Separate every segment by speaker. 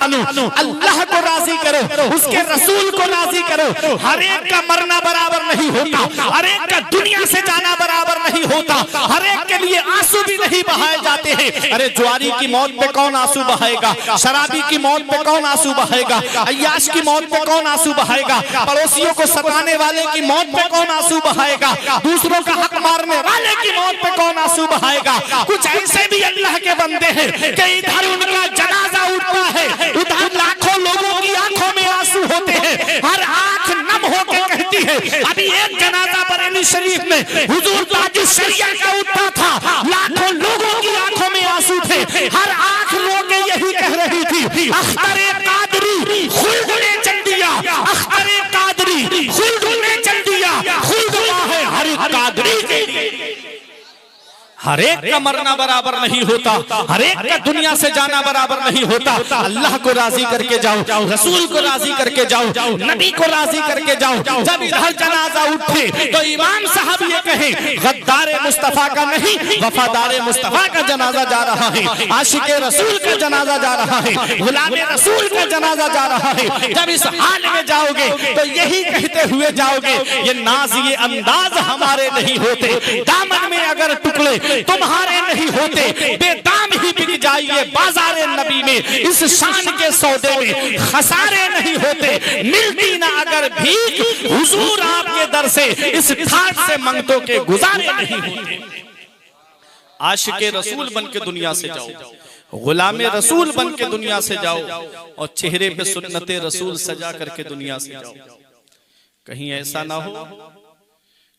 Speaker 1: अल्लाह को राजी करो, उसके रसूल को राजी करो। हर एक का मरना बराबर नहीं होता, हर एक का दुनिया से जाना बराबर नहीं होता, हर एक के लिए आंसू भी नहीं बहाए जाते हैं। अरे जुआरी की मौत पे कौन आंसू बहाएगा, शराबी की मौत पे कौन आंसू बहाएगा, अय्याश की मौत पे कौन आंसू बहाएगा, पड़ोसियों को सताने वाले की मौत पे कौन आंसू बहाएगा, दूसरों का हक मारने वाले की मौत पे कौन आंसू बहाएगा। कुछ ऐसे भी अल्लाह के बंदे हैं कि इधर उनका जनाजा उठता है, उधर लाखों लोगों की आंखों में आंसू होते हैं, हर आंख नम होकर कहती है। अभी एक जनाजा बरेली शरीफ में हुजूर ताजुल शरिया का उठा था, लाखों लोगों की आंखों में आंसू थे, हर आंख रो के यही कह रही थी, अख्तर कादरी खुल्द ने चल दिया, अख्तर कादरी खुल्द ने चल दिया, खुल्द है हर कादरी के लिए। हर एक का मरना बराबर नहीं होता, हर एक का दुनिया से जाना बराबर नहीं होता। अल्लाह को राजी करके जाओ, रसूल को राजी करके जाओ, नबी को राजी करके जाओ। जब इधर जनाजा उठे तो इमाम साहब ये कहें, गद्दार मुस्तफा का नहीं, वफादार मुस्तफा का जनाजा जा रहा है, आशिक रसूल का जनाजा जा रहा है, गुलाम रसूल का जनाजा जा रहा है। जब इस हाल में जाओगे तो यही कहते हुए जाओगे, ये नाज ये अंदाज हमारे नहीं होते, दामन में अगर टुकड़े तुम्हारे नहीं होते, बेदाम ही बिक जाइए बाजारे नबी में, इस शान के सौदे में खसारे नहीं होते, मिलती ना अगर भीख हुजूर आपके दर से, इस ठाट से मंगतों के गुजारे नहीं होते। आशिके रसूल बन के दुनिया से जाओ, गुलामे रसूल बन के दुनिया से जाओ, और चेहरे पे सुन्नते रसूल सजा करके दुनिया से जाओ। कहीं ऐसा ना हो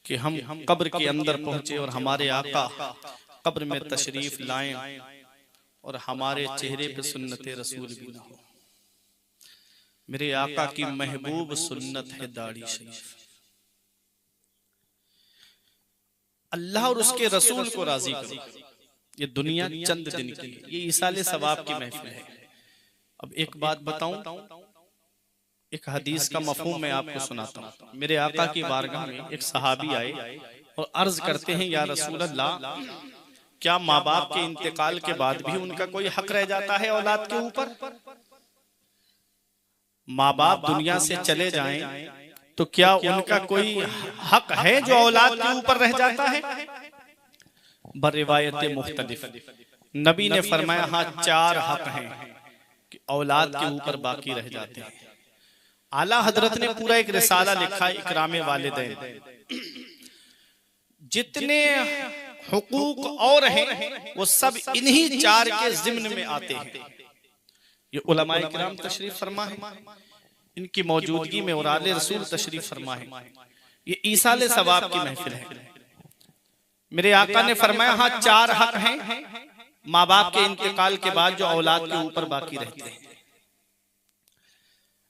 Speaker 1: कि हम कब्र के अंदर पहुंचे और हमारे आका कब्र में तशरीफ लाएं और हमारे चेहरे पे सुन्नते रसूल भी ना हो। मेरे आका की महबूब सुन्नत है दाढ़ी शरीफ। अल्लाह और उसके रसूल को राजी करो। ये दुनिया चंद दिन की है, ये इसाले सवाब की महफिल है। अब एक बात बताऊं, एक हदीस का मफहूम मैं आपको सुनाता हूँ। मेरे आका की बारगाह में एक सहाबी आए और अर्ज करते हैं, या रसूल अल्लाह, क्या माँ बाप के इंतकाल के बाद भी उनका कोई हक रह जाता है औलाद के ऊपर? माँ बाप दुनिया से चले जाएं तो क्या उनका कोई हक है जो औलाद के ऊपर रह जाता है? बरिवायत मुख्तलिफ नबी ने फरमाया, हाँ, 4 हक हैं कि औलाद के ऊपर बाकी रह जाते हैं। आला हजरत ने पूरा एक रिसाला लिखा है, इकराम वालिदैन। जितने हुकूक और हैं वो सब इन्हीं 4 के ज़िम्न में आते हैं। ये उलमाए किराम तशरीफ फरमा है, इनकी मौजूदगी में और आले रसूल तशरीफ फरमा है। ये ईसाले सवाब की महफिल है। मेरे आका ने फरमाया, हाँ, 4 हक हैं माँ बाप के इंतकाल के बाद जो औलाद के ऊपर बाकी रहते हैं।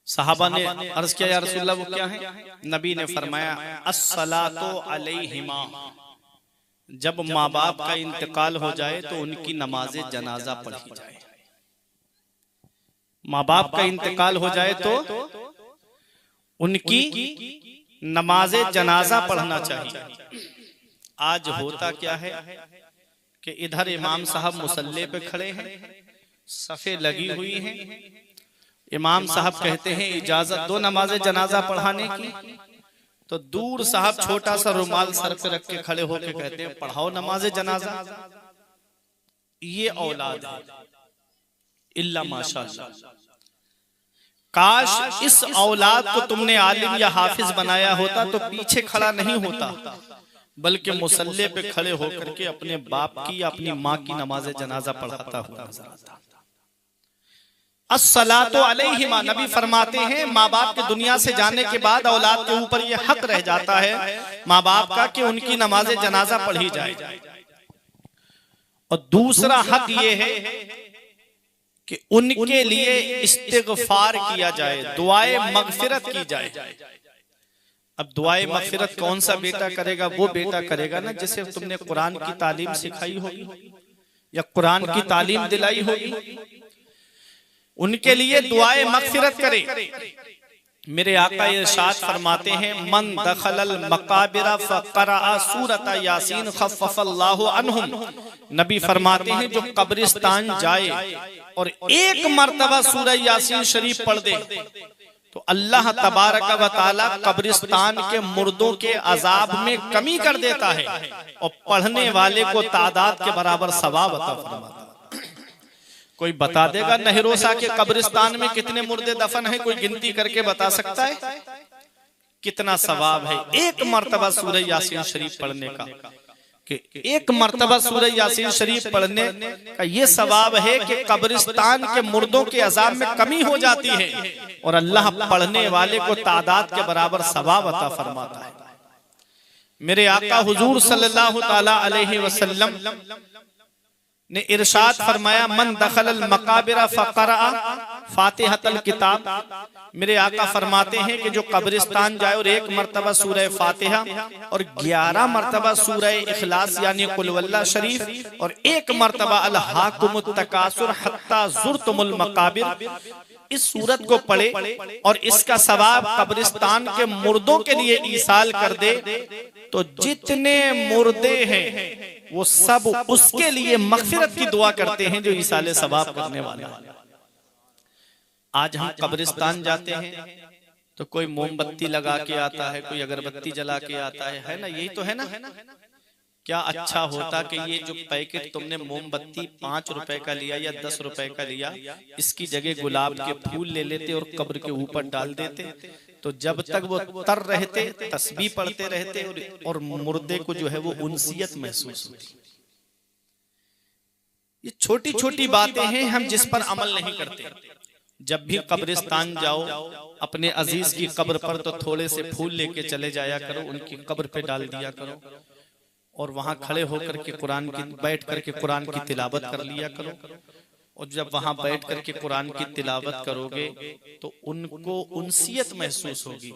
Speaker 1: सहाबा ने अर्ज किया, या रसूलल्लाह वो क्या है? नबी ने फरमाया, अस्सलातु अलैहिमा, जब माँ बाप का इंतकाल हो जाए तो उनकी नमाज़े जनाजा पढ़ी जाए। माँ बाप का इंतकाल हो जाए तो उनकी नमाज़े जनाजा पढ़ना चाहिए। आज होता क्या है कि इधर इमाम साहब मुसल्ले पे खड़े हैं, सफ़े लगी हुई हैं, इमाम साहब कहते हैं इजाजत दो नमाज़े जनाजा पढ़ाने की, तो दूर साहब छोटा सा रुमाल सर पे रख के खड़े होके कहते हैं पढ़ाओ नमाज़े जनाजा। ये औलाद है, इल्ला माशाअल्लाह। काश इस औलाद को तुमने आलिम या हाफिज बनाया होता तो पीछे खड़ा नहीं होता, बल्कि मुसल्ले पे खड़े होकर के अपने बाप की या अपनी माँ की नमाज़े जनाजा पढ़ाता हुआ नजर आता। अस्सलातु अलैहिमा, नबी फरमाते हैं माँ बाप के दुनिया से जाने के बाद औलाद के ऊपर यह हक रह जाता है माँ बाप का कि उनकी नमाज़े जनाजा पढ़ी जाए। और दूसरा हक ये है कि उनके लिए इस्तिग़फ़ार किया जाए, दुआए मग़फ़िरत की जाए। अब दुआए मग़फ़िरत कौन सा बेटा करेगा? वो बेटा करेगा ना जिसे तुमने कुरान की तालीम सिखाई होगी या कुरान की तालीम दिलाई होगी। उनके लिए दुआए मग़फ़िरत करे। मेरे आका इरशाद फरमाते हैं, मन दखलल मकाबिरा फक़रा सूरत यासीन खफ़फ़ल्लाहु अन्हुम। नबी फरमाते हैं जो कब्रिस्तान जाए और एक मर्तबा सूरह यासीन शरीफ पढ़ दे तो अल्लाह तबारक व तआला कब्रिस्तान के मुर्दों के अजाब में कमी कर देता है और पढ़ने वाले को तादाद के बराबर सवाब अता फरमाता है। कोई बता देगा नहरोसा के कब्रिस्तान में कितने मुर्दे दफन हैं? कोई गिनती करके बता सकता है कितना सवाब है एक मर्तबा सूरह यासीन शरीफ पढ़ने का? कि एक मर्तबा सूरह यासीन शरीफ पढ़ने का ये सवाब है कि कब्रिस्तान के मुर्दों के अजाब में कमी हो जाती है और अल्लाह पढ़ने वाले को तादाद के बराबर सवाब अता फरमाता है। मेरे आका हुजूर सल्लल्लाहु ताला अलैहि वसल्लम ने इरशाद फरमाया, मन दखलल मकाबिरा फक़रा फातिहतल किताब। मेरे आका फरमाते हैं कि जो कब्रिस्तान जाए और एक मर्तबा सूरह फातिहा और 11 मर्तबा सूरह इखलास यानी कुल वल्लाह शरीफ और एक मर्तबा अल हाकुमुत तकासुर हत्ता ज़ुरतुमुल मकाबिर, इस सूरत को पढ़े और इसका सवाब कब्रिस्तान के मुर्दों के लिए ईसाल कर दे तो जितने मुर्दे हैं वो सब उसके लिए मग़फ़िरत की दुआ करते हैं जो ईसाले सवाब करने वाले हैं। आज हम कब्रिस्तान जाते हैं तो कोई मोमबत्ती लगा के आता है, कोई अगरबत्ती जला के आता है ना? यही तो है ना? क्या अच्छा होता कि ये जो पैकेट तुमने मोमबत्ती 5 रुपए का लिया या 10 रुपए का लिया, इसकी जगह गुलाब के फूल ले लेते और कब्र के ऊपर डाल देते, तो जब तक वो तर रहते तस्बीह पढ़ते रहते और मुर्दे को जो है वो उनसियत महसूस होती। ये छोटी छोटी बातें हैं हम जिस पर अमल नहीं करते। जब भी कब्रिस्तान जाओ अपने अजीज की कब्र पर तो थोड़े से फूल लेके चले जाया करो, उनकी कब्र पे डाल दिया करो और वहां खड़े होकर के कुरान की बैठ करके कुरान की तिलावत कर लिया करो। और जब वहां बैठ करके कुरान की तिलावत करोगे तो उनको उनसियत महसूस होगी,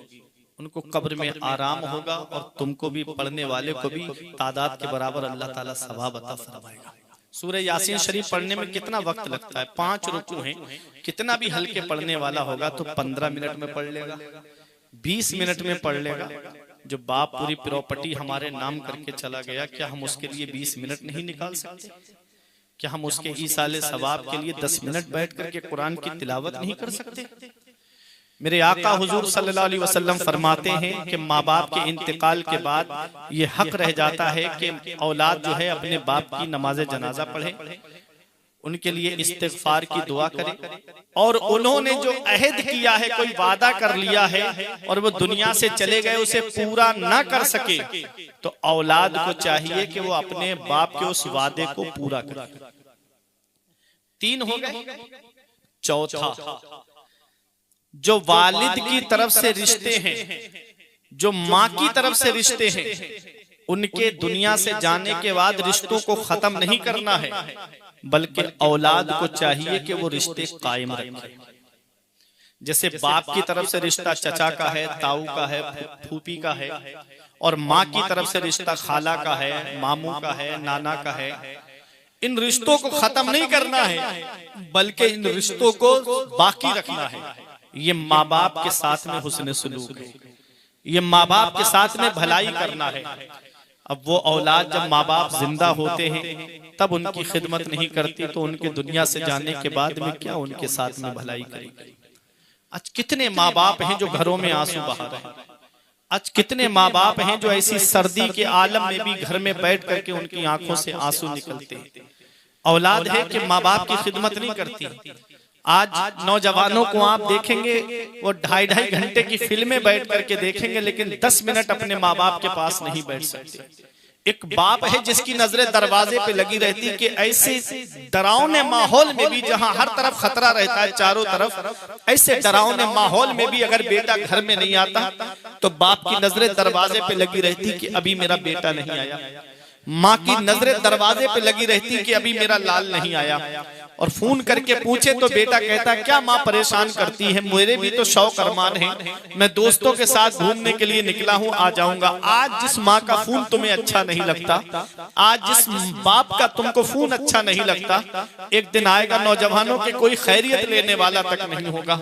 Speaker 1: उनको कब्र में आराम होगा और तुमको भी पढ़ने वाले को भी तादाद के बराबर अल्लाह ताला सवाब अता फरमाएगा। सूरह यासीन शरीफ पढ़ने में कितना वक्त लगता है? 5 रुकू हैं, कितना भी हल्के पढ़ने वाला होगा तो 15 मिनट में पढ़ लेगा, 20 मिनट में पढ़ लेगा। जो बाप पूरी प्रॉपर्टी हमारे नाम करके चला गया, क्या हम उसके लिए 20 मिनट नहीं निकाल सकते? क्या हम उसके ईसाले सवाब के लिए 10 मिनट बैठ करके कुरान की तिलावत नहीं कर सकते? मेरे आका हुजूर सल्लल्लाहु अलैहि वसल्लम फरमाते हैं कि माँ बाप के इंतकाल के बाद ये हक रह जाता है कि औलाद जो है अपने बाप की नमाज जनाजा पढ़े, उनके लिए इस्तिग़फ़ार की दुआ करे। और उन्होंने जो अहद किया है, कोई वादा कर लिया है और वो दुनिया से चले गए, उसे पूरा ना कर सके तो औलाद को चाहिए कि वो अपने बाप के उस वादे को पूरा करे। 3 हो गए। चौथा, जो वालिद की तरफ से रिश्ते हैं, जो माँ की तरफ से रिश्ते हैं, उनके दुनिया से जाने के बाद रिश्तों को खत्म नहीं करना है, बल्कि औलाद को चाहिए कि वो रिश्ते कायम रखे। जैसे बाप की तरफ से रिश्ता चचा का है, ताऊ का है, फूफी का है, और माँ की तरफ से रिश्ता खाला का है, मामू का है, नाना का है। इन रिश्तों को खत्म नहीं करना है, बल्कि इन रिश्तों को बाकी रखना है। ये माँ बाप के साथ में हुस्न सुलूक है, ये माँ बाप के साथ में भलाई करना है। अब वो औलाद जब माँ बाप जिंदा होते हैं तब उनकी खिदमत नहीं करती तो उनके दुनिया से जाने के बाद में क्या उनके साथ में भलाई करेगी? आज कितने माँ बाप हैं जो घरों में आंसू बहा रहे हैं। आज कितने माँ बाप हैं जो ऐसी सर्दी के आलम में भी घर में बैठ करके उनकी आंखों से आंसू निकलते हैं। औलाद है कि माँ बाप की खिदमत नहीं करती। आज नौजवानों को आप देखेंगे वो 2.5 घंटे की फिल्में बैठ करके देखेंगे, लेकिन 10 मिनट अपने माँ बाप के पास नहीं बैठ सकते। एक बाप है जिसकी नजरें दरवाजे पे लगी रहती कि ऐसे डरावने माहौल में भी, जहां हर तरफ खतरा रहता है चारों तरफ, ऐसे डरावने माहौल में भी अगर बेटा घर में नहीं आता तो बाप की नजरें दरवाजे पे लगी रहती कि अभी मेरा बेटा नहीं आया। माँ की नजरें दरवाजे पे लगी रहती कि अभी मेरा लाल नहीं आया। और फोन करके पूछे तो बेटा कहता क्या माँ परेशान करती है, मेरे भी तो शौक अरमान है, मैं दोस्तों के साथ घूमने के लिए निकला हूँ, आ जाऊंगा। आज जिस माँ का फोन तुम्हें अच्छा नहीं लगता, आज जिस बाप का तुमको फोन अच्छा नहीं लगता, एक दिन आएगा नौजवानों के कोई खैरियत लेने वाला तक नहीं होगा।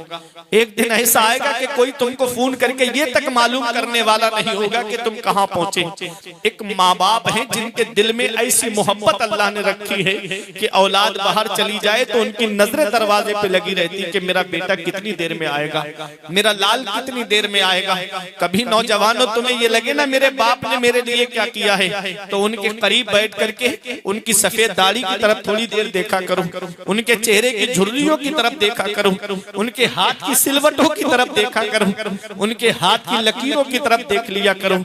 Speaker 1: एक दिन ऐसा आएगा कि कोई तुमको फोन करके ये तक मालूम करने वाला नहीं होगा कि तुम कहाँ पहुंचे। एक माँ बाप है जिनके दिल में ऐसी मोहब्बत अल्लाह ने रखी है कि औलाद बाहर चली जाए तो उनकी नजरें दरवाजे पे लगी रहती कि मेरा बेटा कितनी देर में आएगा, मेरा लाल कितनी देर में आएगा। कभी नौजवानों तुम्हें ये लगे ना मेरे बाप ने मेरे लिए क्या किया है, तो उनके करीब बैठ करके उनकी सफेद दाढ़ी की तरफ थोड़ी देर देखा करो, उनके चेहरे की झुर्रियों की तरफ देखा करो, उनके हाथ की सिलवटों की तरफ देखा करो, उनके हाथ की लकीरों की तरफ देख लिया करो।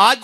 Speaker 1: आज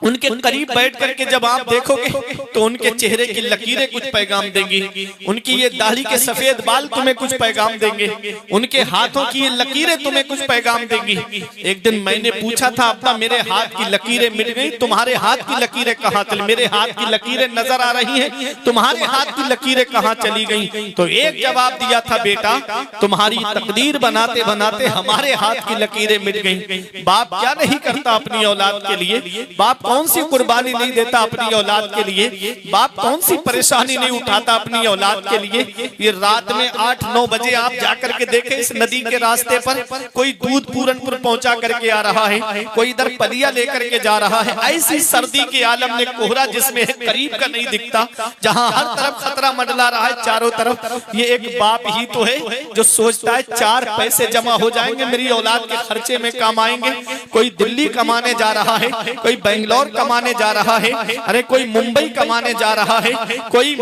Speaker 1: उनके करीब बैठ करके जब आप देखोगे तो उनके चेहरे की लकीरें कुछ पैगाम देंगी, उनकी ये दाढ़ी के सफेद बाल तुम्हें कुछ पैगाम देंगे, उनके हाथों की ये लकीरें तुम्हें कुछ पैगाम देंगी। एक दिन मैंने पूछा था अब्बा मेरे हाथ की लकीरें मिट गई, तुम्हारे हाथ की लकीरें कहाँ चली, मेरे हाथ की लकीरें नजर आ रही हैं, तुम्हारे हाथ की लकीरें कहाँ चली गई। तो एक जवाब दिया था बेटा तुम्हारी तकदीर बनाते बनाते हमारे हाथ की लकीरें मिट गई। बाप क्या नहीं करता अपनी औलाद के लिए, बाप कौन सी कुर्बानी नहीं देता अपनी औलाद के लिए, बाप कौन सी परेशानी नहीं उठाता अपनी औलाद के लिए। ये रात में 8-9 बजे आप जाकर के देखें इस नदी के रास्ते पर कोई दूध पूरनपुर पहुंचा करके आ रहा है, कोई इधर पलिया लेकर के जा रहा है। ऐसी सर्दी के आलम में कोहरा जिसमें करीब का नहीं दिखता, जहां हर तरफ खतरा मंडला रहा है चारों तरफ, ये एक बाप ही तो है जो सोचता है 4 पैसे जमा हो जाएंगे मेरी औलाद के खर्चे में काम आएंगे। कोई दिल्ली कमाने जा रहा है, कोई बेंगलोर कमाने जा रहा है, अरे कोई मुंबई कमाने जा रहा है, कोई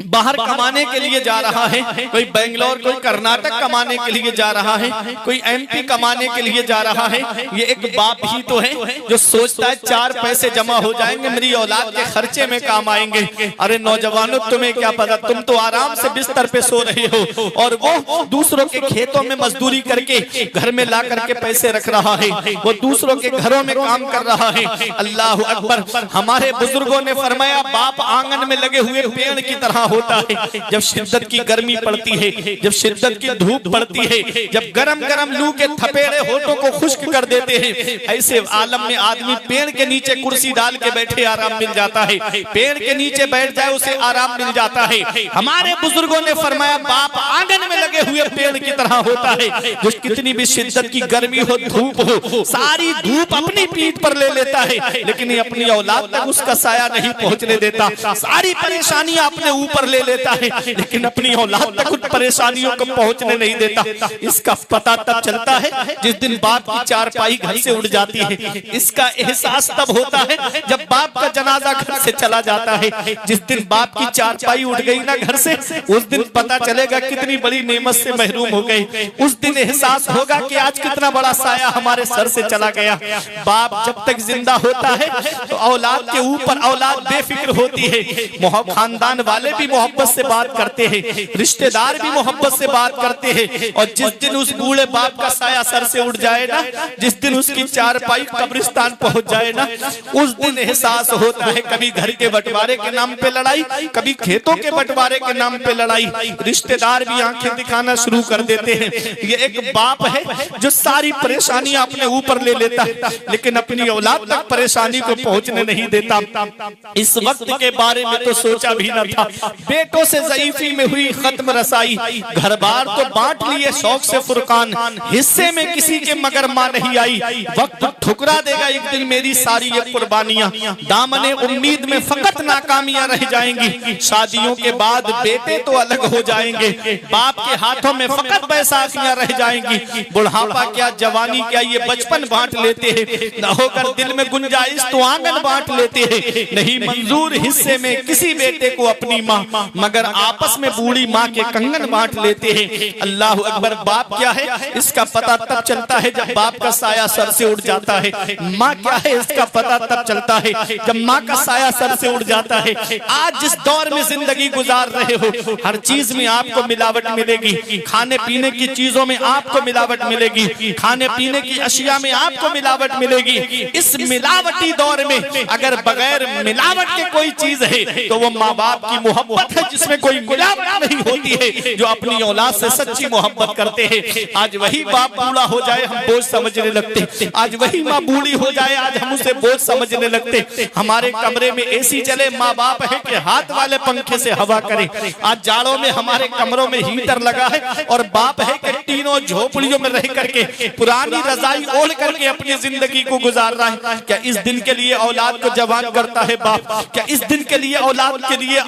Speaker 1: बाहर कमाने के लिए जा रहा है, कोई बेंगलोर कोई कर्नाटक कमाने के लिए जा रहा है, कोई एमपी कमाने के लिए जा रहा है। ये एक बाप ही तो है जो सोचता है 4 पैसे जमा हो जाएंगे मेरी औलाद के खर्चे में काम आएंगे। अरे नौजवानों तुम्हें क्या पता, तुम तो आराम से बिस्तर पे सो रहे हो और वो दूसरों के खेतों में मजदूरी करके घर में ला करके पैसे रख रहा है, वो दूसरों के घरों में काम कर रहा है। अल्लाह अकबर। हमारे बुजुर्गों ने फरमाया बाप आंगन में लगे हुए पेड़ की तरह होता है। जब शिद्दत की गर्मी पड़ती है, जब शिद्दत की धूप पड़ती है, जब गरम गरम लू के थपेड़े होठों को खुश्क कर देते हैं, ऐसे आलम में आदमी पेड़ के नीचे कुर्सी डाल के बैठे आराम मिल जाता है, पेड़ के नीचे बैठ जाए उसे आराम मिल जाता है। हमारे बुजुर्गों ने फरमाया बाप आंगन में लगे हुए पेड़ की तरह होता है, जो कितनी भी शिद्दत की गर्मी हो धूप हो सारी धूप अपनी पीठ पर ले लेता है, लेकिन अपनी औलाद तक उसका साया नहीं पहुंचने देता। सारी परेशानियां अपने ऊपर ले लेता है, लेकिन अपनी औलाद तक उन परेशानियों को पहुंचने नहीं देता। इसका पता तब चलता है जिस दिन बाप की चारपाई घर से उड़ जाती है। इसका एहसास तब होता है जब बाप का जनाजा घर से चला जाता है। जिस दिन बाप की चारपाई उड़ गई ना घर से, उस दिन पता चलेगा कितनी बड़ी नेमत से महरूम हो गए। उस दिन एहसास होगा कि आज कितना बड़ा साया हमारे सर से चला गया। बाप जब तक जिंदा होता है तो औलाद के ऊपर औलाद बेफिक्र होती है। खानदान वाले भी मोहब्बत से बात करते हैं, रिश्तेदार भी मोहब्बत से बात करते हैं। और जिस दिन उस बूढ़े बाप का साया सर से उड़ जाए ना, जिस दिन उसकी चारपाई कब्रिस्तान पहुंच जाए ना, उस दिन एहसास होता है कभी घर के बंटवारे के नाम पे लड़ाई, कभी खेतों के बंटवारे के नाम पे लड़ाई। रिश्तेदार भी आंखें दिखाना शुरू कर देते हैं। ये एक बाप है जो सारी परेशानियां अपने ऊपर ले लेता है, लेकिन अपनी औलाद तक परेशानी को पहुंचने नहीं देता। इस वक्त के बारे में तो सोचा भी न था। बेटों से ज़ईफी में हुई खत्म रसाई, घर बार तो बांट लिए शौक से फुरकान, हिस्से में किसी के मगर मां नहीं आई। वक्त ठुकरा देगा एक दिन मेरी सारी ये कुर्बानियां, दामने उम्मीद में फकत नाकामियां रह जाएंगी। शादियों के बाद बेटे तो अलग हो जाएंगे, बाप के हाथों में फकत बैसाखियां रह जाएंगी। बुढ़ापा क्या जवानी क्या ये बचपन बांट लेते हैं, न होकर दिल में गुंजाइश तो आंगन बांट लेते हैं। नहीं मंजूर हिस्से में किसी बेटे को अपनी माँ, मगर आपस में बूढ़ी माँ के कंगन बांट लेते हैं। अल्लाह अकबर। बाप क्या है इसका पता तब चलता है जब बाप का साया सर से उड़ जाता है। माँ क्या है इसका पता तब चलता है जब माँ का साया सर से उड़ जाता है। आज जिस दौर में जिंदगी गुजार रहे हो, हर चीज में आपको मिलावट मिलेगी, खाने पीने की चीजों में आपको मिलावट मिलेगी, खाने पीने की अशिया में आपको मिलावट मिलेगी। इस मिलावटी दौर में अगर बगैर मिलावट के कोई चीज है तो वो माँ बाप की मोहब्बत है, जिसमें कोई मिलावट नहीं होती है, जो अपनी औलाद से सच्ची मोहब्बत करते हैं। आज वही बाप बूढ़ा हो जाए हम बोझ समझने लगते, आज वही माँ बूढ़ी हो जाए आज हम उसे बोझ समझने लगते। हमारे कमरे में एसी चले, माँ बाप है कि हाथ वाले पंखे से हवा करे। आज जाड़ों में हमारे कमरों में हीटर लगा है और बाप है कि तीनों झोपड़ियों में रह करके पुरानी रजाई ओढ़ करके अपनी जिंदगी को गुजार रहा है। क्या इस दिन के लिए औलाद को जवान करता है बाप? क्या इस दिन के लिए औलाद के लिए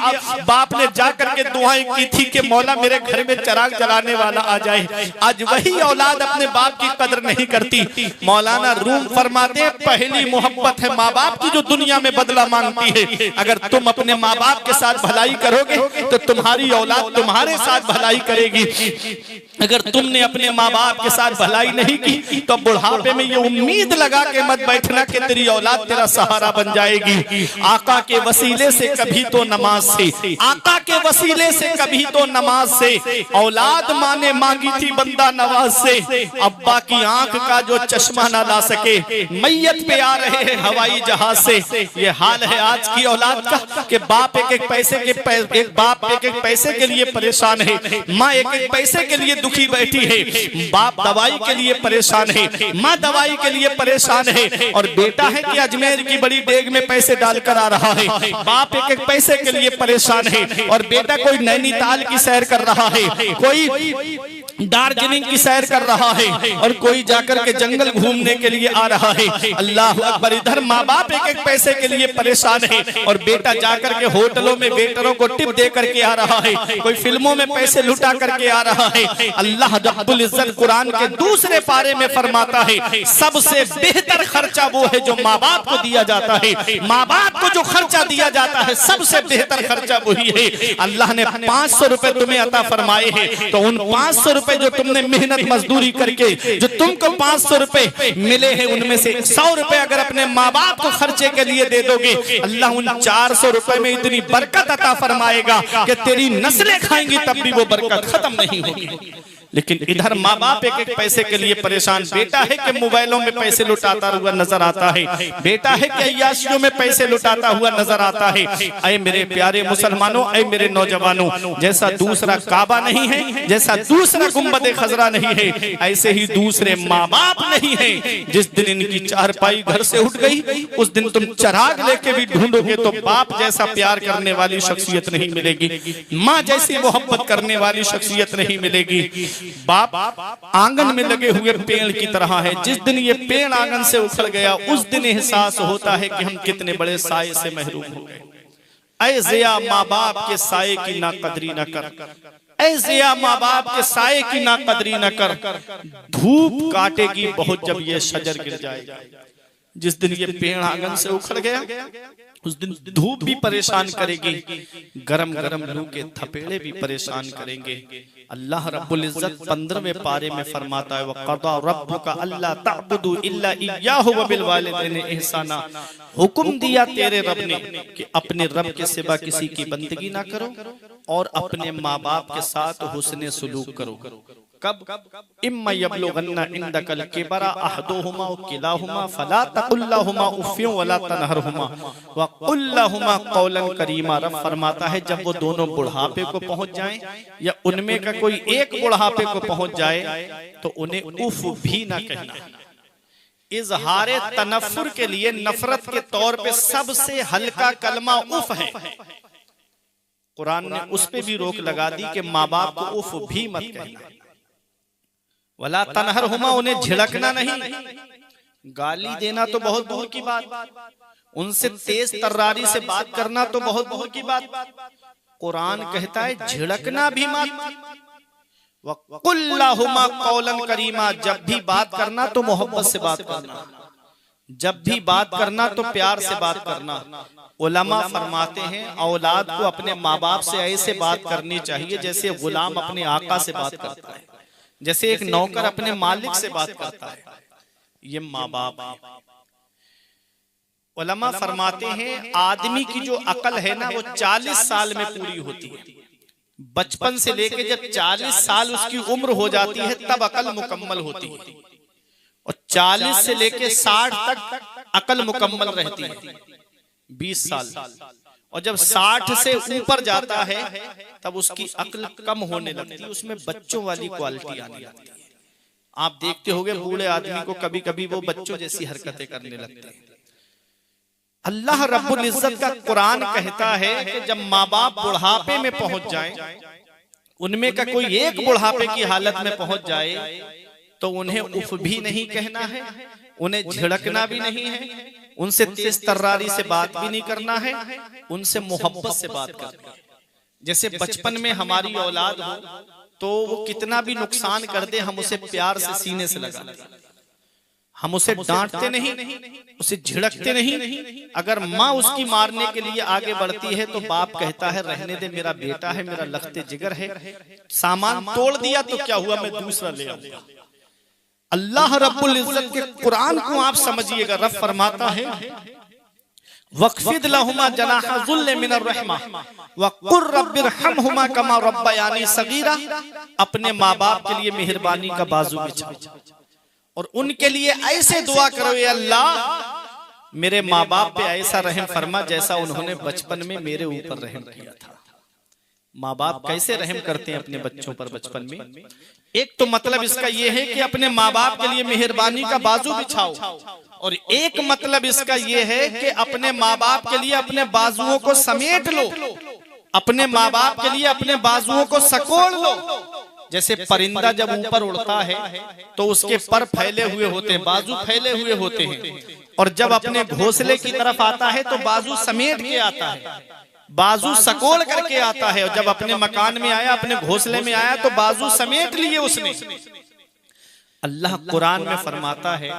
Speaker 1: बाप ने जा करके दुआएं की थी कि मौला मेरे घर में चिराग जलाने वाला आ जाए? आज वही औलाद अपने बाप की कदर नहीं करती। मौलाना रूम फरमाते हैं पहली मोहब्बत है माँ बाप की जो दुनिया में बदला मांगती है। अगर तुम अपने माँ बाप के साथ भलाई करोगे तो तुम्हारी औलाद तुम्हारे साथ भलाई करेगी। अगर तुमने अपने माँ बाप के साथ भलाई नहीं की तो बुढ़ापे में ये उम्मीद लगा के मत बैठना कि तेरी औलाद तेरा सहारा बन जाएगी। आका के वसीले से कभी तो नमाज से, आका के वसीले से कभी तो नमाज से, औलाद माने मांगी थी बंदा नवाज से। अब्बा की आंख का जो चश्मा ना ला सके मैयत पे आ रहे हैं हवाई जहाज से। ये हाल है आज की औलाद का कि बाप एक एक पैसे के लिए परेशान है, माँ एक एक पैसे के लिए दुखी बैठी है, बाप दवाई के लिए परेशान है, माँ दवाई के लिए परेशान है, और बेटा है कि अजमेर की बड़ी डेग में पैसे डालकर आ रहा है। बाप एक एक पैसे के लिए परेशान है और बेटा कोई नैनीताल की सैर कर रहा है, कोई दार्जिलिंग की सैर कर रहा है और कोई जाकर के जंगल घूमने के लिए आ रहा है। अल्लाह अकबर। इधर माँ बाप एक एक पैसे के लिए परेशान है और बेटा जाकर के होटलों में वेटरों को टिप दे करके आ रहा है, कोई फिल्मों में पैसे लुटा करके आ रहा है। अल्लाह रब्बुल इज्जत कुरान के दूसरे पारे में फरमाता है सबसे बेहतर खर्चा वो है जो माँ बाप को दिया जाता है। माँ बाप को जो खर्चा दिया जाता है सबसे बेहतर खर्चा वही है। अल्लाह ने 500 रुपए तुम्हें अता फरमाए हैं तो उन 500 रुपए जो तुमने मेहनत मजदूरी करके जो तुमको 500 रुपए मिले हैं उनमें से 100 रुपए अगर अपने माँ बाप को खर्चे के लिए दे दोगे, अल्लाह उन 400 रुपए में इतनी बरकत अता फरमाएगा कि तेरी नस्लें खाएंगी तब भी वो बरकत खत्म नहीं होगी। लेकिन इधर माँ बाप एक एक पैसे के लिए परेशान। बेटा है कि मोबाइलों में पैसे लुटाता हुआ नजर आता है, बेटा है कि अय्याशियों में पैसे लुटाता हुआ नजर आता है। ऐ मेरे प्यारे मुसलमानों, ऐ मेरे नौजवानों, जैसा दूसरा काबा नहीं है, जैसा दूसरा गुम्बद खजरा नहीं है, ऐसे ही दूसरे माँ बाप नहीं है। जिस दिन इनकी चारपाई घर से उठ गई उस दिन तुम चराग लेके भी ढूंढोगे तो बाप जैसा प्यार करने वाली शख्सियत नहीं मिलेगी, माँ जैसी मोहब्बत करने वाली शख्सियत नहीं मिलेगी। बाप आंगन में लगे हुए पेड़ की तरह है। जिस दिन ये पेड़ आंगन से उखड़ गया उस दिन एहसास होता है कि हम कितने बड़े साये से महरूम हो गए। ऐ ज़िया माँ बाप के साये की ना कदरी न कर, ऐ ज़िया माँ बाप के साये की ना कदरी न कर, धूप काटेगी बहुत जब ये शजर गिर जाएगा। जिस दिन ये पेड़ आंगन से उखड़ गया उस दिन धूप भी परेशान करेगी, गरम गरम लू के थपेड़े भी परेशान करेंगे। अल्लाह रब्बुल इज्जत 15वें पारे में फरमाता है वक़दा रब्बुका अल्ला तअबुदू इल्ला इय्याहु व बिल वालिदैनि इहसाना। हुक्म दिया तेरे रब ने कि अपने रब के सिवा किसी की बंदगी ना करो और अपने माँ बाप के साथ हुस्ने सुलूक करो। कब? इम्मा यबलुगन्ना इंदकल किबरा अहदुहुमा व किलाहुमा फला तकुल लहुमा उफ़्फ़िन वला तनहरहुमा व कुल लहुमा क़ौलन करीमा। रब फरमाता है जब वो दोनों बुढ़ापे को पहुंच जाएं या उनमें का कोई एक बुढ़ापे को पहुंच जाए तो उन्हें उफ भी ना कहना। इजहारे तनफ्फुर के लिए नफरत के तौर पे सबसे हल्का कलमा उफ है। कुरान ने उस पे भी रोक लगा दी कि माँ बाप को उफ भी मत कहना। वला तनहरहुमा, उन्हें झिड़कना नहीं, गाली देना तो बहुत दूर की बात, उनसे तेज तर्रारी से बात करना तो बहुत दूर की बात। कुरान कहता है झिड़कना भी मत। वक़ुल लहुमा क़ौलन करीमा, जब भी बात करना तो मोहब्बत से बात करना, जब भी बात करना तो प्यार से बात करना। उलमा फरमाते हैं औलाद को अपने माँ बाप से ऐसे बात करनी चाहिए जैसे गुलाम अपने आका से बात करता है, जैसे एक नौकर अपने मालिक से बात करता है। ये माँ बाप है। उलमा फरमाते हैं आदमी की जो अकल है ना वो 40 साल में पूरी होती है। बचपन से लेके जब 40 साल उसकी उम्र हो जाती है तब अकल मुकम्मल होती है, और 40 से लेके 60 तक अकल मुकम्मल रहती है, 20 साल। और जब 60 से ऊपर जाता है तब उसकी अक्ल कम होने लगती है, उसमें बच्चों वाली क्वालिटी आने लगती है। आप देखते होंगे बूढ़े आदमी को कभी कभी वो बच्चों जैसी हरकतें करने लगते हैं। अल्लाह रब्बुल इज्जत का कुरान कहता है कि जब माँ बाप बुढ़ापे में पहुंच जाएं, उनमें का कोई एक बुढ़ापे की हालत में पहुंच जाए तो उन्हें उफ भी नहीं कहना है, उन्हें झिड़कना भी नहीं है, उनसे तेज तर्रारी से बात भी नहीं करना है, उनसे मोहब्बत से बात करना है। जैसे बचपन में हमारी औलाद हो तो वो कितना भी नुकसान कर दे, हम उसे प्यार से सीने से लगा लें, हम उसे डांटते नहीं, उसे झिड़कते नहीं। अगर माँ उसकी मारने के लिए आगे बढ़ती है तो बाप कहता है रहने दे, मेरा बेटा है, मेरा लखते जिगर है, सामान तोड़ दिया तो क्या हुआ, मैं दूसरा ले आऊंगा। अल्लाह रब्बुल इज्जत के कुरान को आप समझिएगा, रब फरमाता है वक़्फ़िद लहुमा जनाहा ज़ुल्ल मिनर रहमा वक़ुर रब्बिरहमहुमा कमा रब्बयानी सगीरा। अपने माँ बाप के लिए मेहरबानी का बाजू बिछाओ और उनके लिए ऐसे दुआ करो, ये अल्लाह मेरे माँ बाप पे ऐसा रहम फरमा जैसा उन्होंने बचपन में मेरे ऊपर रहम किया था। माँ बाप कैसे रहम करते हैं अपने बच्चों पर बचपन में? एक तो मतलब इसका यह है कि अपने माँ बाप के लिए मेहरबानी का बाजू बिछाओ, और एक मतलब इसका यह है कि अपने माँ बाप के लिए अपने बाजुओं को समेट लो, अपने माँ बाप के लिए अपने बाजुओं को सकोड़ लो। जैसे परिंदा जब ऊपर उड़ता है तो उसके पर फैले हुए होते हैं, बाजू फैले हुए होते हैं, और जब अपने घोंसले की तरफ आता है तो बाजू समेट के आता है, बाजू सकोड़ करके आता है। और जब अपने मकान में आया, अपने घोंसले में आया तो बाजू समेट लिए उसने। अल्लाह कुरान में फरमाता है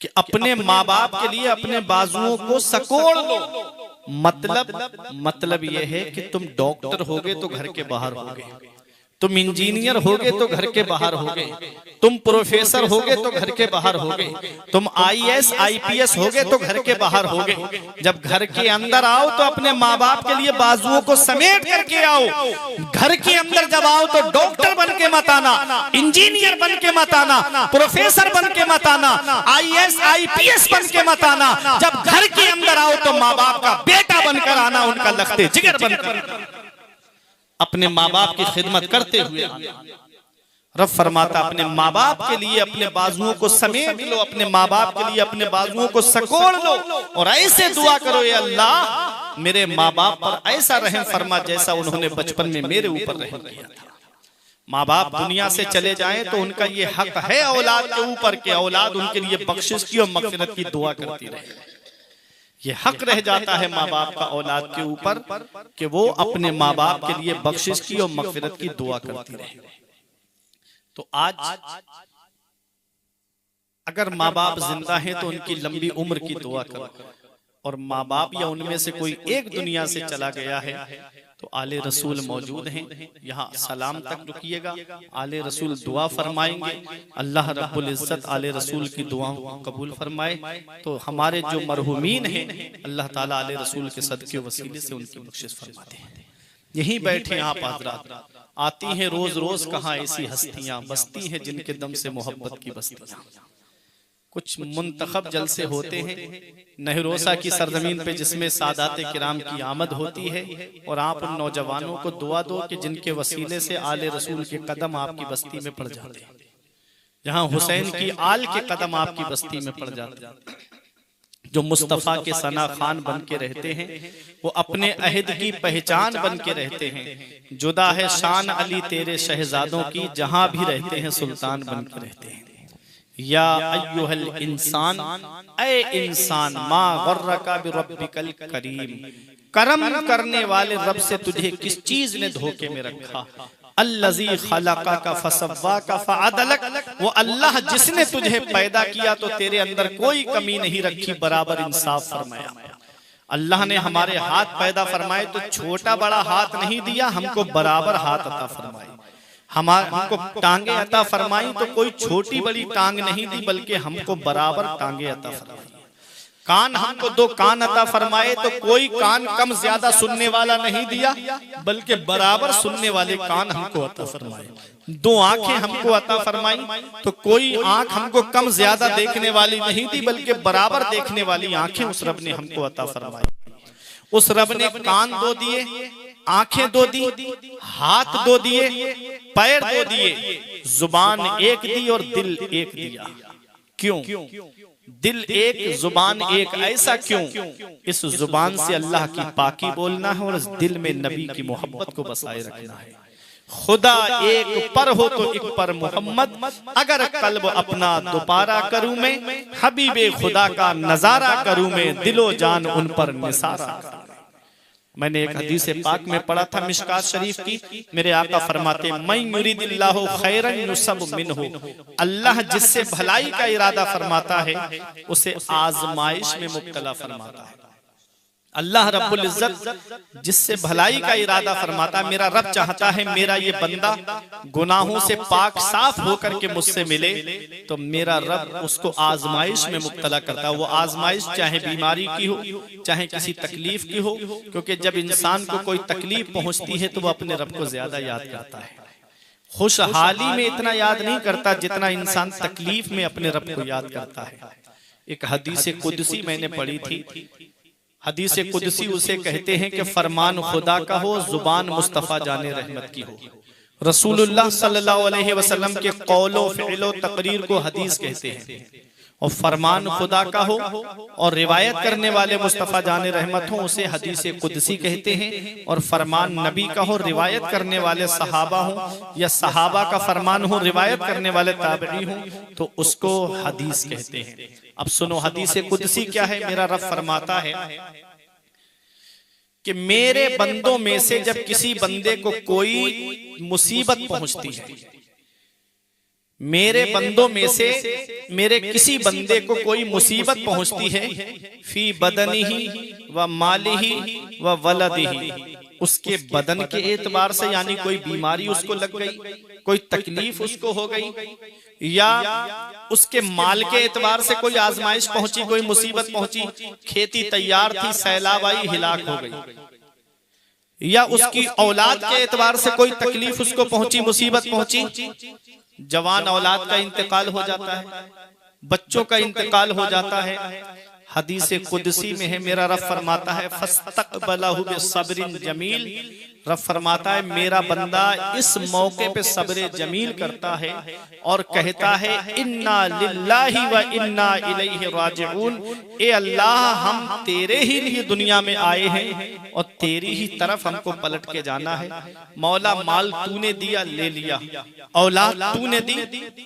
Speaker 1: कि अपने माँ बाप के लिए अपने बाजुओं को सकोड़ लो। मतलब यह है कि तुम डॉक्टर होगे तो घर के बाहर होगे, तुम इंजीनियर होगे तो घर के बाहर होगे, तुम प्रोफेसर होगे तो घर के बाहर होगे, तुम आईएएस आईपीएस होगे तो घर के बाहर होगे। जब घर के अंदर आओ तो अपने माँ बाप के लिए बाजुओं को समेट करके आओ। घर के अंदर जब आओ तो डॉक्टर बन के मत आना, इंजीनियर बन के मत आना, प्रोफेसर बन के मत आना, आईएएस आईपीएस बन के मत आना। जब घर के अंदर आओ तो माँ बाप का बेटा बनकर आना, उनका लखते जिगर बनकर अपने माँ बाप की खिदमत करते हुए। रब फरमाता अपने माँ बाप के लिए अपने बाजुओं को समेट लो, अपने माँ बाप के लिए अपने बाजुओं को सकोड़ लो, और ऐसे दुआ करो, ये अल्लाह मेरे माँ बाप पर ऐसा रहम फरमा जैसा उन्होंने बचपन में मेरे ऊपर रहम किया था। माँ बाप दुनिया से चले जाएं तो उनका ये हक है औलाद के ऊपर के औलाद उनके लिए बख्शिश की और मग़फ़िरत की दुआ करती रहे। ये हक रह जाता है माँ बाप का औलाद के ऊपर कि वो अपने माँ बाप के लिए बख्शिश की और मग़फ़िरत की दुआ करती रहे। तो आज अगर माँ बाप जिंदा हैं तो उनकी लंबी उम्र की दुआ करो, और माँ बाप या उनमें से कोई एक दुनिया से चला गया है तो आले रसूल मौजूद हैं, यहाँ सलाम तक रुकिएगा, आले रसूल दुआ फरमाएंगे। अल्लाह रब्बुल इज्जत आले रसूल की दुआओं को कबूल फरमाए। तो हमारे जो मरहुमीन हैं अल्लाह ताला आले रसूल के सदके वसीले से उनकी बख्शिश फरमाते हैं। यहीं बैठे आप हज़रात, आती हैं रोज रोज कहाँ ऐसी हस्तियां, बसती हैं जिनके दम से मोहब्बत की बस्तियां। कुछ मुंतखब जलसे होते हैं नहरोसा की सरजमीन पे जिसमें सादाते किराम की आमद होती है, और आप उन नौजवानों को दुआ दो कि जिनके वसीले से आले रसूल के कदम आपकी बस्ती में पड़ जाते हैं, जहाँ हुसैन की आल के कदम आपकी बस्ती में पड़ जाते हैं। जो मुस्तफ़ा के सना खान बन के रहते हैं वो अपने अहद की पहचान बन के रहते हैं। जुदा है शान अली तेरे शहजादों की, जहाँ भी रहते हैं सुल्तान बन के रहते हैं। या अय्युहल इंसान, ऐ इंसान, मा गर्रका बिरब्बिकल करीम, करम करने वाले रब से तुझे किस चीज ने धोखे में रखा। अल्लज़ी खलक़का फसव्वाका फ़अदलक, वो अल्लाह जिसने तुझे पैदा किया तो तेरे अंदर कोई कमी नहीं रखी, बराबर इंसाफ फरमाया। अल्लाह ने हमारे हाथ पैदा फरमाए तो छोटा बड़ा हाथ नहीं दिया, हमको बराबर हाथ अता फरमाए। हमको टांगे अता फरमाई तो कोई छोटी बड़ी टांग नहीं दी, बल्कि हमको बराबर टांगे अता फरमाई। कान हमको 2 कान अता फरमाए तो कोई कान कम ज्यादा सुनने वाला नहीं दिया, बल्कि बराबर सुनने वाले कान हमको अता फरमाए। 2 आंखें हमको अता फरमाई तो कोई आंख हमको कम ज्यादा देखने वाली नहीं दी, बल्कि बराबर देखने वाली आंखें उस रब ने हमको अता फरमाई। उस रब ने कान 2 दिए, आंखें 2 दी, हाथ 2 दिए, पैर 2 दिए, जुबान 1 दी और दिल 1 दिया। क्यों? दिल 1 जुबान 1, ऐसा क्यों? इस जुबान से अल्लाह की पाकी बोलना है और इस दिल में नबी की मोहब्बत को बसाए रखना है। खुदा एक पर हो तो एक पर मोहम्मद, अगर कल्ब अपना दोबारा करूं मैं, हबीबे खुदा का नजारा करूं मैं, दिलो जान उन पर निसारा। मैंने एक हदीस पाक में पढ़ा था मिशकात शरीफ की, मेरे आका फरमाते मैं युरिदिल्लाहु खैरन युसब मिन्हु, अल्लाह जिससे भलाई का इरादा फरमाता है उसे आजमाइश में मुब्तला फरमाता है। अल्लाह रब्बुल इज्जत जिससे भलाई का इरादा फरमाता, मेरा रब चाहता है मेरा ये बंदा गुनाहों से पाक साफ होकर के मुझसे मिले, तो मेरा रब उसको आजमाइश में मुब्तला करता है। वो आजमाइश चाहे बीमारी की हो, चाहे किसी तकलीफ की हो, क्योंकि जब इंसान को कोई तकलीफ पहुंचती है तो वो अपने रब को ज्यादा याद करता है। खुशहाली में इतना याद नहीं करता जितना इंसान तकलीफ में अपने रब को याद करता है। एक हदीस कुदसी मैंने पढ़ी थी, हदीस कुदसी उसे कहते हैं कि फरमान खुदा का हो, जुबान मुस्तफा जाने रहमत की हो। रसूलुल्लाह सल्लल्लाहु अलैहि वसल्लम के कौलो फ़िलो तकरीर को हदीस कहते हैं, और फरमान खुदा का हो और रिवायत करने वाले मुस्तफा जाने रहमत हो उसे हदीस कुदसी कहते हैं, और फरमान नबी का हो, रिवायत करने वाले सहाबा हो या सहाबा का फरमान हो, रिवायत करने वाले ताबई हो, तो उसको हदीस कहते हैं। अब सुनो हदीस कुदसी क्या है। मेरा रब फरमाता है कि मेरे बंदों में से जब किसी बंदे को कोई मुसीबत पहुंचती है, मेरे बंदों में से मेरे किसी बंदे को कोई मुसीबत पहुंचती है, फी बदनिही व मालिही व वलदिही, उसके बदन के एतबार से यानी कोई बीमारी उसको लग गई, कोई तकलीफ उसको हो गई, या उसके माल के एतबार से कोई आजमाइश पहुंची, कोई मुसीबत पहुंची, खेती तैयार थी सैलाब आई हिलाक हो गई, या उसकी औलाद के एतबार से कोई तकलीफ उसको पहुंची, मुसीबत पहुंची, जवान औलाद का इंतकाल हो जाता है, बच्चों का इंतकाल हो जाता है। हदीस कुदसी में है, मेरा रब फरमाता है फस्तक़बलहु बिसब्रिन जमील, रब फरमाता है मेरा बंदा इस मौके पे सब्र जमील करता है और कहता है इन्ना लिल्लाहि व इन्ना इलैहि राजिऊन, ए अल्लाह हम तेरे ही लिए दुनिया में आए हैं और तेरी ही तरफ हमको पलट के जाना है। मौला माल तूने दिया ले लिया, औलाद तूने दी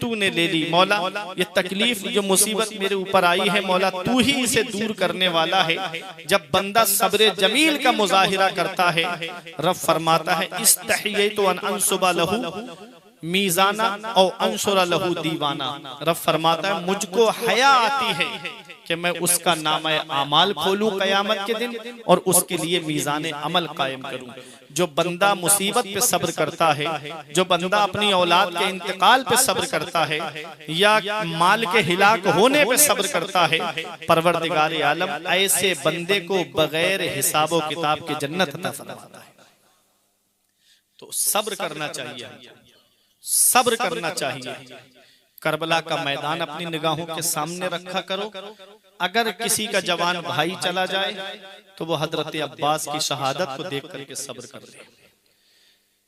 Speaker 1: तूने ले ली, मौला ये तकलीफ जो मुसीबत मेरे ऊपर आई है मौला तू ही इसे दूर करने वाला है। जब बंदा सब्र जमील का मुजाहिरा करता है, रब फरमाता है इस्तहियतु अन अंसुबा लहू मीज़ाना और अंशुरा लहू दीवाना, रब फरमाता है मुझको हया आती है कि मैं उसका नाम आमाल खोलूं कयामत के दिन और उसके लिए मीज़ान अमल कायम करूं। जो बंदा मुसीबत पे सब्र करता है, जो बंदा अपनी औलाद के इंतकाल पे सब्र करता है, या माल के हिलाक होने पे सब्र करता है, परवरदिगार आलम ऐसे बंदे को बगैर हिसाब व किताब के जन्नत अता फरमाता है। तो सब्र करना चाहिए, सब्र करना चाहिए। करबला का मैदान अपनी निगाहों के सामने रखा करो। अगर किसी का जवान भाई चला जाए तो वो हजरत अब्बास की शहादत को देख करके सब्र कर ले।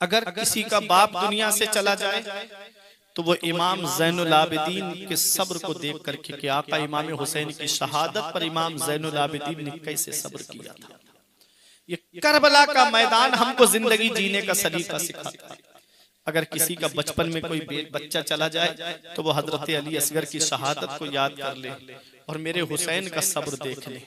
Speaker 1: अगर किसी का बाप दुनिया से चला जाए तो वो इमाम ज़ैनुल आबिदीन के सब्र को देख करके कि आका इमाम हुसैन की शहादत पर इमाम ज़ैनुल आबिदीन ने कैसे सब्र किया था। ये करबला का मैदान हमको जिंदगी जीने का सलीका सिखाता है। अगर किसी का बचपन में कोई बच्चा चला जाए तो वो हजरत अली असगर की शहादत को याद कर ले और मेरे हुसैन का सब्र देख ले।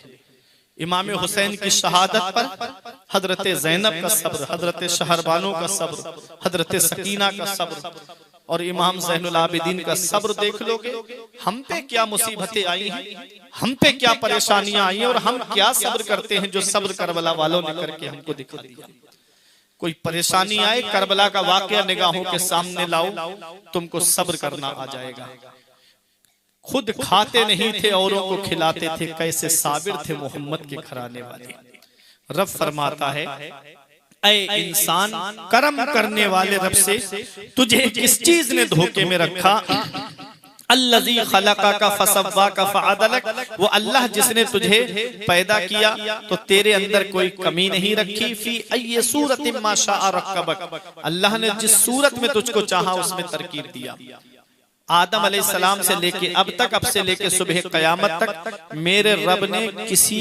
Speaker 1: इमाम हुसैन की शहादत पर हजरत ज़ैनब का सब्र, हजरत शहरबानो का सब्र, हजरत सकीना का सब्र और इमाम ज़ैनुल आबिदीन का सब्र देख लोगे। हम पे क्या मुसीबतें आई हैं, हम पे क्या परेशानियां आई हैं और हम क्या सब्र करते हैं जो सब्र करबला वालों ने करके हमको दिखा दिया। कोई परेशानी आए, करबला का वाकया निगाहों के सामने लाओ, तुमको सब्र करना आ जाएगा। खुद खाते नहीं थे, औरों को खिलाते थे, कैसे साबिर थे मोहम्मद के घराने वाले। रब फरमाता है, ऐ इंसान, कर्म करने वाले रब से तुझे किस चीज ने धोखे में रखा? अल्लज़ी खलक़का फसव्वाका फअदलक, वो अल्लाह जिसने तुझे पैदा किया तो तेरे अंदर कोई कमी नहीं रखी। फी अय्यि सूरतिन मा शाअ रक्कबक, अल्लाह ने जिस सूरत में तुझको चाहा उसमें तरकीब दिया। आदम अलैहिस्सलाम से लेके अब तक, अब से लेके सुबह कयामत तक मेरे रब ने किसी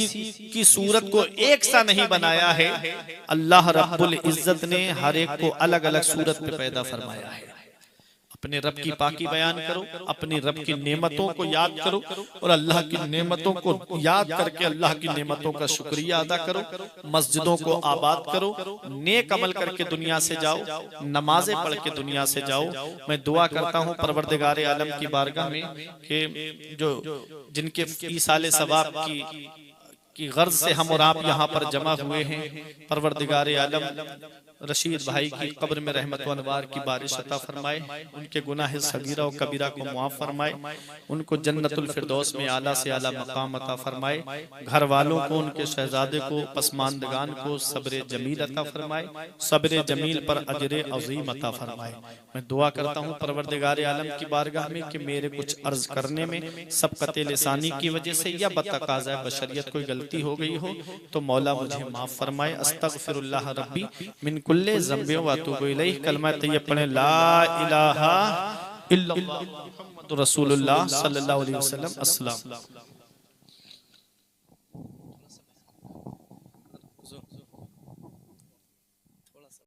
Speaker 1: की सूरत को एक सा नहीं बनाया है। अल्लाह रब्बुल इज्जत ने हर एक को अलग अलग सूरत में पैदा फरमाया है। अपने रब की पाकी बयान करो, अपनी रब की नेमतों को याद करो और अल्लाह की नेमतों को याद करके अल्लाह की नेमतों का शुक्रिया अदा करो। मस्जिदों को आबाद करो, नेक अमल करके दुनिया से जाओ, नमाजें पढ़ के दुनिया से जाओ। मैं दुआ करता हूँ परवरदिगार आलम की बारगाह में कि जो जिनके ईसाले सवाब की गर्ज से हम और आप यहाँ पर जमा हुए हैं, परवरदिगार आलम रशीद भाई की कब्र में रहमत व अनवार की बारिश अता फरमाए, उनके गुनाह सगीरा और कबीरा को मुआफ फरमाए, उनको जन्नतुल फिरदौस में आला से आला मकाम अता फरमाए, घर वालों को, उनके शहजादे को, पसमानदगान को सब्र जमील अता फरमाए, सब्र जमील पर अजर अजीम अता फरमाए। मैं दुआ करता हूँ परवरदिगार आलम की बारगाह में कि मेरे कुछ अर्ज करने में सबकत लिसानी की वजह से या बतकाज़ा बशरियत कोई गलती हो गई हो तो मौला मुझे माफ फरमाए। अस्तगफिरुल्लाह रब्बी मिन कुल्ले ज़ंबि व अतूबु इलैहि। कलमा तैयब पढ़ें, ला इलाहा इल्लल्लाह मुहम्मदुर रसूलुल्लाह सल्लल्लाहु अलैहि वसल्लम। अस्सलाम।